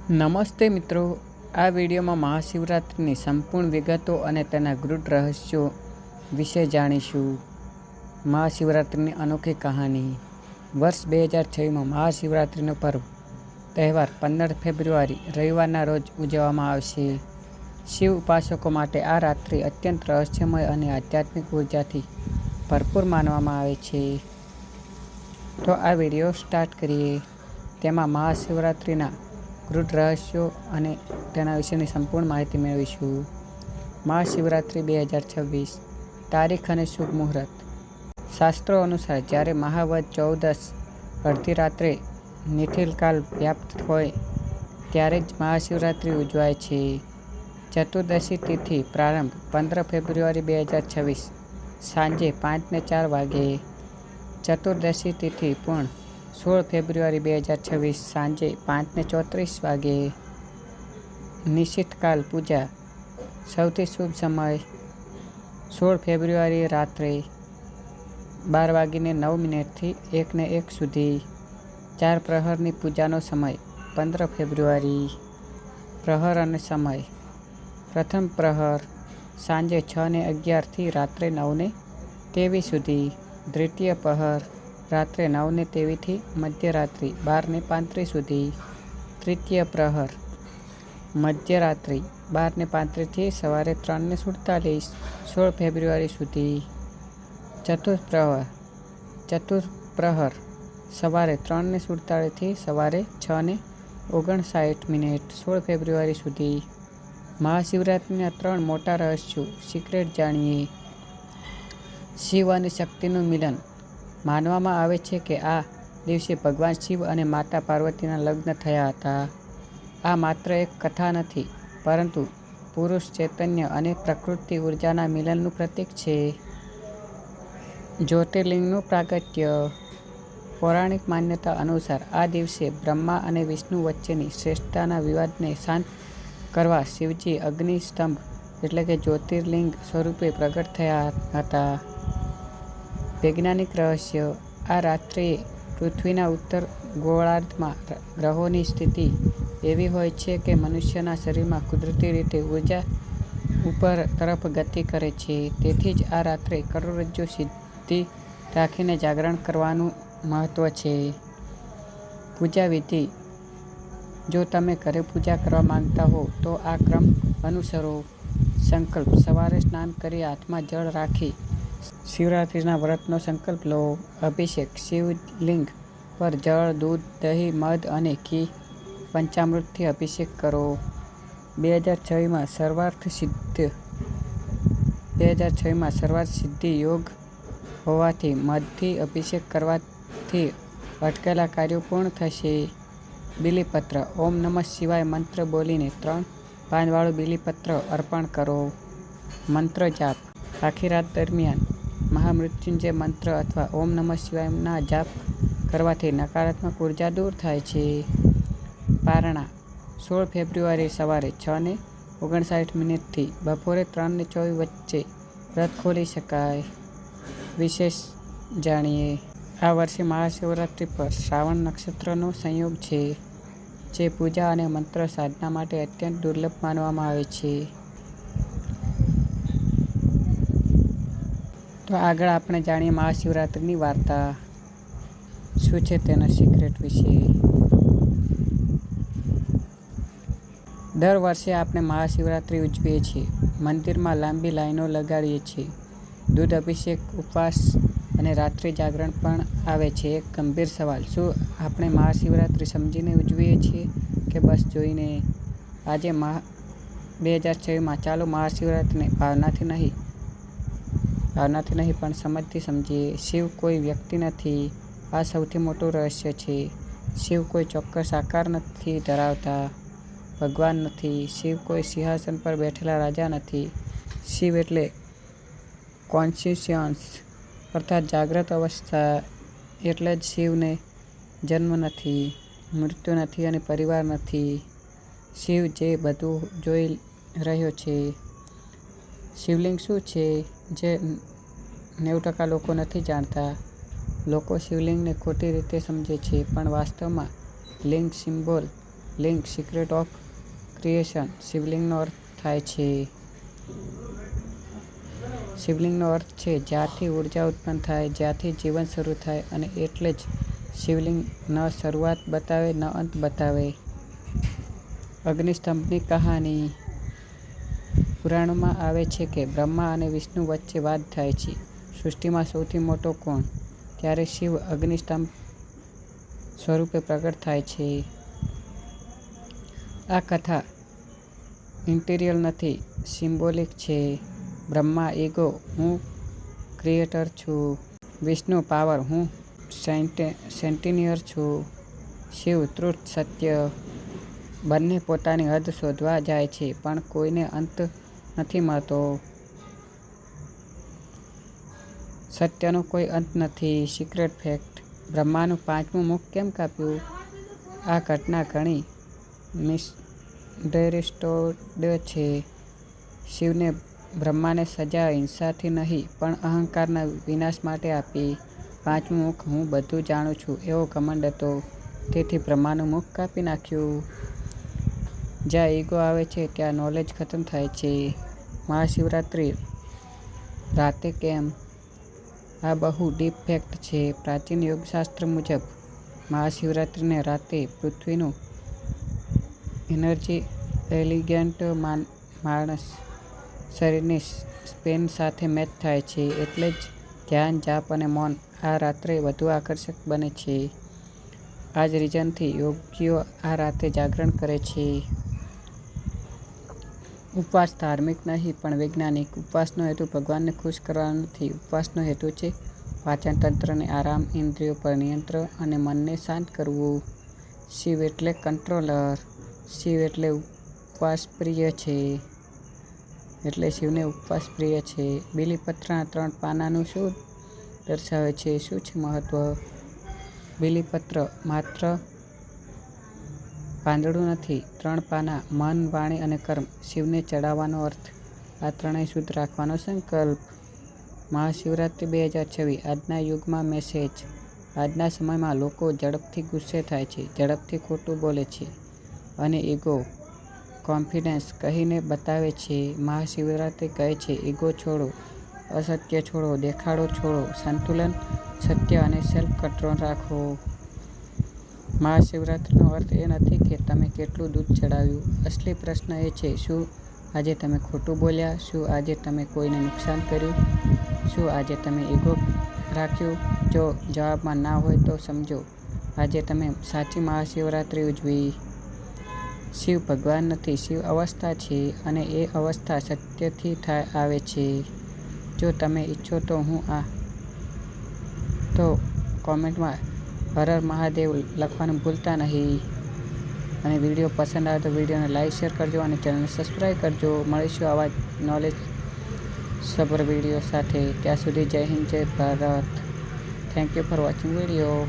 નમસ્તે મિત્રો, આ વિડીયોમાં મહાશિવરાત્રિની સંપૂર્ણ વિગતો અને તેના ગૂઢ રહસ્યો વિશે જાણીશું. મહાશિવરાત્રિની અનોખી કહાની. વર્ષ 2026માં મહાશિવરાત્રિનો પર્વ તહેવાર 15 ફેબ્રુઆરી રવિવારના રોજ ઉજવવામાં આવશે. શિવ ઉપાસકો માટે આ રાત્રિ અત્યંત રહસ્યમય અને આધ્યાત્મિક ઉર્જાથી ભરપૂર માનવામાં આવે છે. તો આ વિડીયો સ્ટાર્ટ કરીએ. તેમાં મહાશિવરાત્રિના ગૂઢ રહસ્યો અને તેના વિશેની સંપૂર્ણ માહિતી મેળવીશું. મહાશિવરાત્રિ 2026 તારીખ અને શુભ મુહૂર્ત. શાસ્ત્રો અનુસાર જ્યારે મહાવદ ચૌદસ અડધી રાત્રે નિથિલકાલ વ્યાપ્ત હોય ત્યારે જ મહાશિવરાત્રિ ઉજવાય છે. ચતુર્દશી તિથિ પ્રારંભ 15 ફેબ્રુઆરી 2026 સાંજે 5:04 વાગ્યે. ચતુર્દશી તિથિ પૂર્ણ 16 ફેબ્રુઆરી 2026 સાંજે 5:34 વાગ્યે. નિશિતકાલ પૂજા સૌથી શુભ સમય 16 ફેબ્રુઆરી રાત્રે 12:09 થી 1:01 સુધી. 4 પ્રહરની પૂજાનો સમય 15 ફેબ્રુઆરી. પ્રહર અને સમય. પ્રથમ પ્રહર સાંજે 6:11 થી રાત્રે 9:23 સુધી. દ્વિતીય પ્રહર રાત્રે 9:23 થી મધ્યરાત્રિ 12:35 સુધી. તૃતીય પ્રહર મધ્યરાત્રિ 12:35 થી સવારે 3:47 16 ફેબ્રુઆરી સુધી. ચતુર્થ પ્રહર સવારે 3:47 થી સવારે 6:59 16 ફેબ્રુઆરી સુધી. મહાશિવરાત્રિના 3 મોટા રહસ્યો સિક્રેટ જાણીએ. શિવ અને શક્તિનું મિલન. માનવામાં આવે છે કે આ દિવસે ભગવાન શિવ અને માતા પાર્વતીના લગ્ન થયા હતા. આ માત્ર એક કથા નથી, પરંતુ પુરુષ ચૈતન્ય અને પ્રકૃતિ ઉર્જાના મિલનનું પ્રતીક છે. જ્યોતિર્લિંગનું પ્રાગટ્ય. પૌરાણિક માન્યતા અનુસાર આ દિવસે બ્રહ્મા અને વિષ્ણુ વચ્ચેની શ્રેષ્ઠતાના વિવાદને શાંત કરવા શિવજી અગ્નિ સ્તંભ એટલે કે જ્યોતિર્લિંગ સ્વરૂપે પ્રગટ થયા હતા. વૈજ્ઞાનિક રહસ્ય. આ રાત્રિએ પૃથ્વીના ઉત્તર ગોળાર્ધમાં ગ્રહોની સ્થિતિ એવી હોય છે કે મનુષ્યના શરીરમાં કુદરતી રીતે ઉર્જા ઉપર તરફ ગતિ કરે છે. તેથી જ આ રાત્રે કરોડરજ્જુ સીધી રાખીને જાગરણ કરવાનું મહત્વ છે. પૂજા વિધિ. જો તમે ઘરે પૂજા કરવા માંગતા હો તો આ ક્રમ અનુસરો. સંકલ્પ. સવારે સ્નાન કરી હાથમાં જળ રાખી શિવરાત્રિના વ્રતનો સંકલ્પ લો. અભિષેક. શિવલિંગ પર જળ, દૂધ, દહીં, મધ અને ઘી પંચામૃતથી અભિષેક કરો. 2026માં સર્વાર્થ સિદ્ધિ યોગ હોવાથી મધથી અભિષેક કરવાથી અટકેલા કાર્યો પૂર્ણ થશે. બીલીપત્ર. ઓમ નમઃ શિવાય મંત્ર બોલીને 3 પાનવાળું બીલીપત્ર અર્પણ કરો. મંત્ર જાપ. આખી રાત દરમિયાન મહામૃત્યુંજય મંત્ર અથવા ઓમ નમઃ શિવાયના જાપ કરવાથી નકારાત્મક ઉર્જા દૂર થાય છે. પારણા. 16 ફેબ્રુઆરી સવારે 6:59 થી બપોરે 3:24 વચ્ચે વ્રત ખોલી શકાય. વિશેષ જાણીએ. આ વર્ષે મહાશિવરાત્રિ પર શ્રાવણ નક્ષત્રનો સંયોગ છે, જે પૂજા અને મંત્ર સાધના માટે અત્યંત દુર્લભ માનવામાં આવે છે. તો આગળ આપણે જાણીએ મહાશિવરાત્રિની વાર્તા. શું છે તેના સિક્રેટ વિશે. દર વર્ષે આપણે મહાશિવરાત્રિ ઉજવીએ છીએ. મંદિરમાં લાંબી લાઈનો લગાડીએ છીએ. દૂધ અભિષેક, ઉપવાસ અને રાત્રિ જાગરણ પણ આવે છે. એક ગંભીર સવાલ: શું આપણે મહાશિવરાત્રિ સમજીને ઉજવીએ છીએ કે બસ જોઈને? આજે 2026માં ચાલો મહાશિવરાત્રિને ભાવનાથી નહીં પણ સમજથી સમજીએ. શિવ કોઈ વ્યક્તિ નથી, આ સૌથી મોટું રહસ્ય છે. શિવ કોઈ ચોક્કસ આકાર નથી ધરાવતા. ભગવાન નથી. શિવ કોઈ સિંહાસન પર બેઠેલા રાજા નથી. શિવ એટલે કોન્શિયસ અર્થાત જાગ્રત અવસ્થા. એટલે જ શિવને જન્મ નથી, મૃત્યુ નથી અને પરિવાર નથી. શિવ જે બધું જોઈ રહ્યો છે. શિવલિંગ શું છે જે 90% લોકો નથી જાણતા. લોકો શિવલિંગને ખોટી રીતે સમજે છે, પણ વાસ્તવમાં લિંગ symbol link secret of creation શિવલિંગનો અર્થ થાય છે. શિવલિંગનો અર્થ છે જ્યાંથી ઉર્જા ઉત્પન્ન થાય, જ્યાંથી જીવન શરૂ થાય, અને એટલે જ શિવલિંગ ન શરૂઆત બતાવે ન અંત બતાવે. અગ્નિસ્તંભની કહાની. પુરાણોમાં આવે છે કે બ્રહ્મા અને વિષ્ણુ વચ્ચે વાદ થાય છે, સૃષ્ટિમાં સૌથી મોટો કોણ? ત્યારે શિવ અગ્નિસ્તંભ સ્વરૂપે પ્રગટ થાય છે. આ કથા ઇન્ટિરિયલ નથી, સિમ્બોલિક છે. બ્રહ્મા ઈગો, હું ક્રિએટર છું. વિષ્ણુ પાવર, હું સેન્ટિનિયર છું. શિવ ટ્રુથ, સત્ય. બંને પોતાની હદ શોધવા જાય છે, પણ કોઈને અંત નથી મળતો. સત્યનો કોઈ અંત નથી. Secret fact. બ્રહ્માનું 5મું મુખ કેમ કાપ્યું? આ ઘટના ઘણી મિસઅન્ડરસ્ટુડ છે. શિવને બ્રહ્માને સજા હિંસાથી નહીં, પણ અહંકારના વિનાશ માટે આપી. 5મું મુખ, હું બધું જાણું છું, એવો ઘમંડ હતો, તેથી બ્રહ્માનું મુખ કાપી નાખ્યું. જ્યાં ઈગો આવે છે, ત્યાં નોલેજ ખતમ થાય છે. મહાશિવરાત્રિ રાતે કેમ? આ બહુ ડીપ ફેક્ટ છે. પ્રાચીન યોગશાસ્ત્ર મુજબ મહાશિવરાત્રિને રાતે પૃથ્વીનું એનર્જી એલિગન્ટ માણસ શરીરની સ્પેન સાથે મેચ થાય છે. એટલે જ ધ્યાન, જાપ અને મૌન આ રાત્રે વધુ આકર્ષક બને છે. આ જ રીઝનથી યોગીઓ આ રાતે જાગરણ કરે છે. ઉપવાસ ધાર્મિક નહીં, પણ વૈજ્ઞાનિક. ઉપવાસનો હેતુ ભગવાનને ખુશ કરવાનો નથી. ઉપવાસનો હેતુ છે પાચન તંત્રને આરામ, ઇન્દ્રિયો પર નિયંત્રણ અને મનને શાંત કરવું. શિવ એટલે કંટ્રોલર. શિવ એટલે ઉપવાસપ્રિય છે. એટલે શિવને ઉપવાસપ્રિય છે. બીલીપત્રના 3 પાનાનું શું દર્શાવે છે? શું છે મહત્વ? બીલીપત્ર માત્ર પાંદડું નથી, 3 પાના, મન, વાણી અને કર્મ. શિવને ચડાવવાનો અર્થ, આ ત્રણેય શુદ્ધ રાખવાનો સંકલ્પ. મહાશિવરાત્રિ 2026. આજના યુગમાં મેસેજ. આજના સમયમાં લોકો ઝડપથી ગુસ્સે થાય છે, ઝડપથી ખોટું બોલે છે, અને ઈગો, કોન્ફિડન્સ કહીને બતાવે છે. મહાશિવરાત્રિ કહે છે ઈગો છોડો, અસત્ય છોડો, દેખાડો છોડો, સંતુલન, સત્ય અને સેલ્ફ કંટ્રોલ રાખો. મહાશિવરાત્રિનો અર્થ એ નથી કે તમે કેટલું દૂધ ચડાવ્યું. અસલી પ્રશ્ન એ છે, શું આજે તમે ખોટું બોલ્યા? શું આજે તમે કોઈને નુકસાન કર્યું? શું આજે તમે ઈગો રાખ્યું? જો જવાબમાં ના હોય તો સમજો, આજે તમે સાચી મહાશિવરાત્રિ ઉજવી. શિવ ભગવાન નથી, શિવ અવસ્થા છે, અને એ અવસ્થા સત્યથી આવે છે. જો તમે ઈચ્છો તો કોમેન્ટમાં હર હર મહાદેવ લખવાનું ભૂલતા નહીં. અને વિડીયો પસંદ આવે તો વિડીયોને લાઈક, શેર કરજો અને ચેનલને સબસ્ક્રાઈબ કરજો. મળીશું આવા નોલેજ સભર વિડીયો સાથે. ત્યાં સુધી જય હિન્દ, જય Bharat. Thank you for watching video.